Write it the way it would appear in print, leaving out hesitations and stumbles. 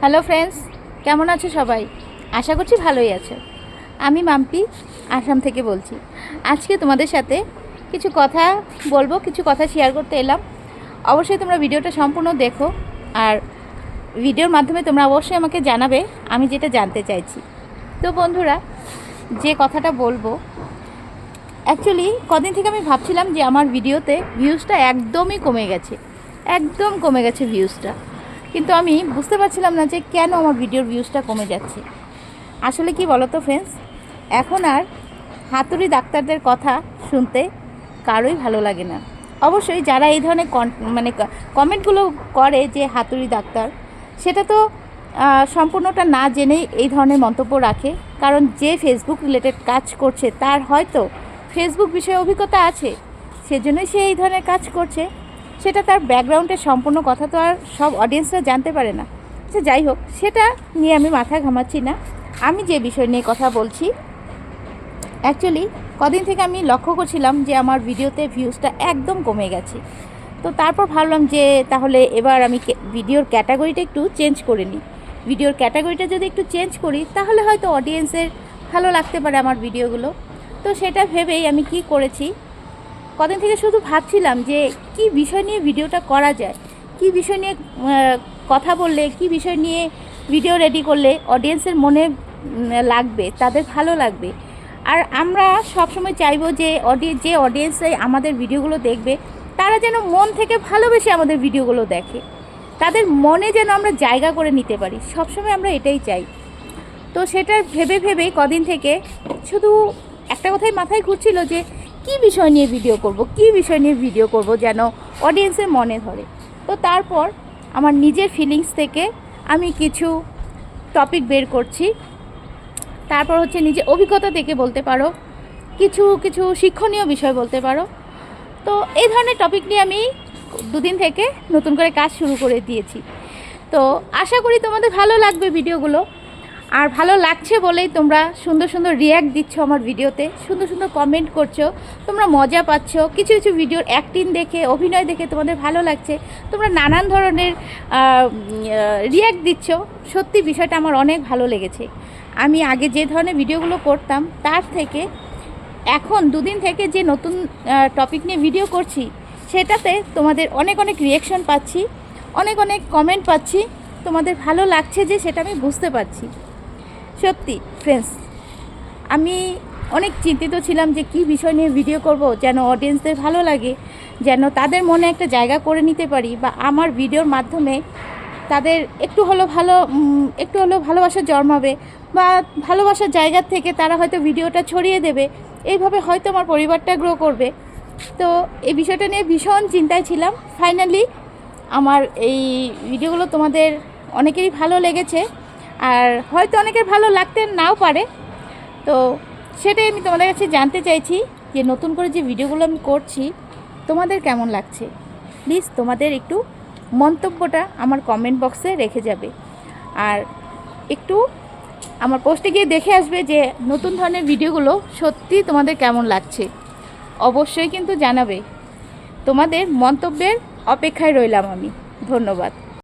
Hello friends, কেমন আছো সবাই? আশা করছি ভালোই আছো। আমি মাম্পি আসাম থেকে বলছি। আজকে তোমাদের সাথে কিছু কথা বলবো, কিছু কথা শেয়ার করতে এলাম। অবশ্যই তোমরা ভিডিওটা সম্পূর্ণ দেখো, আর ভিডিওর মাধ্যমে তোমরা অবশ্যই আমাকে জানাবে আমি যেটা জানতে চাইছি। তো বন্ধুরা, যে কথাটা বলবো, অ্যাকচুয়ালি কদিন থেকে আমি ভাবছিলাম যে আমার ভিডিওতে ভিউজটা একদমই কমে গেছে, একদম কমে গেছে ভিউজটা। কিন্তু আমি বুঝতে পারছিলাম না যে কেন আমার ভিডিওর ভিউজটা কমে যাচ্ছে। আসলে কি বলো তো ফ্রেন্ডস, এখন আর হাতুড়ি ডাক্তারদের কথা শুনতে কারোই ভালো লাগে না। অবশ্যই যারা এই ধরনের কমেন্টগুলো করে যে হাতুড়ি ডাক্তার, সেটা তো সম্পূর্ণটা না জেনেই এই ধরনের মন্তব্য রাখে। কারণ যে ফেসবুক রিলেটেড কাজ করছে তার হয়তো ফেসবুক বিষয়ে অভিজ্ঞতা আছে, সেজন্যই সে এই ধরনের কাজ করছে। সেটা তার ব্যাকগ্রাউন্ডের সম্পূর্ণ কথা তো আর সব অডিয়েন্সরা জানতে পারে না। আচ্ছা, যাই হোক, সেটা নিয়ে আমি মাথা ঘামাচ্ছি না। আমি যে বিষয় নিয়ে কথা বলছি, অ্যাকচুয়ালি কদিন থেকে আমি লক্ষ্য করছিলাম যে আমার ভিডিওতে ভিউজটা একদম কমে গেছে। তো তারপর ভাবলাম যে তাহলে এবার আমি ভিডিওর ক্যাটাগরিটা একটু চেঞ্জ করে নিই। ভিডিওর ক্যাটাগরিটা যদি একটু চেঞ্জ করি তাহলে হয়তো অডিয়েন্সের ভালো লাগতে পারে আমার ভিডিওগুলো। তো সেটা ভেবেই আমি কি করেছি, কদিন থেকে শুধু ভাবছিলাম যে কি বিষয় নিয়ে ভিডিওটা করা যায়, কি বিষয় নিয়ে কথা বললে, কি বিষয় নিয়ে ভিডিও রেডি করলে অডিয়েন্সের মনে লাগবে, তাদের ভালো লাগবে। আর আমরা সবসময় চাইবো যে যে অডিয়েন্সে আমাদের ভিডিওগুলো দেখবে তারা যেন মন থেকে ভালোবেসে আমাদের ভিডিওগুলো দেখে, তাদের মনে যেন আমরা জায়গা করে নিতে পারি। সবসময় আমরা এটাই চাই। তো সেটা ভেবে ভেবেই কদিন থেকে শুধু একটা কথাই মাথায় ঘুরছিল যে কি বিষয় নিয়ে ভিডিও করব, কি বিষয় নিয়ে ভিডিও করব যেন অডিয়েন্সের মনে ধরে। তো তারপর আমার নিজের ফিলিংস থেকে আমি কিছু টপিক বের করছি। তারপর হচ্ছে নিজের অভিজ্ঞতা থেকে বলতে পারো, কিছু কিছু শিক্ষণীয় বিষয় বলতে পারো। তো এই ধরনের টপিক নিয়ে আমি দুদিন থেকে নতুন করে কাজ শুরু করে দিয়েছি। তো আশা করি তোমাদের ভালো লাগবে ভিডিওগুলো। আর ভালো লাগছে বলেই তোমরা সুন্দর সুন্দর রিয়্যাক্ট দিচ্ছ আমার ভিডিওতে, সুন্দর সুন্দর কমেন্ট করছো, তোমরা মজা পাচ্ছ। কিছু কিছু ভিডিওর অ্যাক্টিং দেখে, অভিনয় দেখে তোমাদের ভালো লাগছে, তোমরা নানান ধরনের রিয়্যাক্ট দিচ্ছ। সত্যি বিষয়টা আমার অনেক ভালো লেগেছে। আমি আগে যে ধরনের ভিডিওগুলো করতাম তার থেকে এখন দুদিন থেকে যে নতুন টপিক নিয়ে ভিডিও করছি, সেটাতে তোমাদের অনেক অনেক রিয়াকশন পাচ্ছি, অনেক অনেক কমেন্ট পাচ্ছি। তোমাদের ভালো লাগছে যে সেটা আমি বুঝতে পারছি। সত্যি ফ্রেন্ডস, আমি অনেক চিন্তিত ছিলাম যে কি বিষয় নিয়ে ভিডিও করব যেন অডিয়েন্সদের ভালো লাগে, যেন তাদের মনে একটা জায়গা করে নিতে পারি, বা আমার ভিডিওর মাধ্যমে তাদের একটু হলেও ভালোবাসা জন্মাবে, বা ভালোবাসার জায়গা থেকে তারা হয়তো ভিডিওটা ছড়িয়ে দেবে। এইভাবে হয়তো আমার পরিবারটা গ্রো করবে। তো এই বিষয়টা নিয়ে ভীষণ চিন্তায় ছিলাম। ফাইনালি আমার এই ভিডিওগুলো তোমাদের অনেকেরই ভালো লেগেছে, আর হয়তো অনেকের ভালো লাগতে নাও পারে। তো সেটাই আমি তোমাদের কাছে জানতে চাইছি যে নতুন করে যে ভিডিওগুলো আমি করছি তোমাদের কেমন লাগছে। প্লিজ তোমাদের একটু মন্তব্যটা আমার কমেন্ট বক্সে রেখে যাবে, আর একটু আমার পোস্টে গিয়ে দেখে আসবে যে নতুন ধরনের ভিডিওগুলো সত্যি তোমাদের কেমন লাগছে। অবশ্যই কিন্তু জানাবে। তোমাদের মন্তব্যের অপেক্ষায় রইলাম আমি। ধন্যবাদ।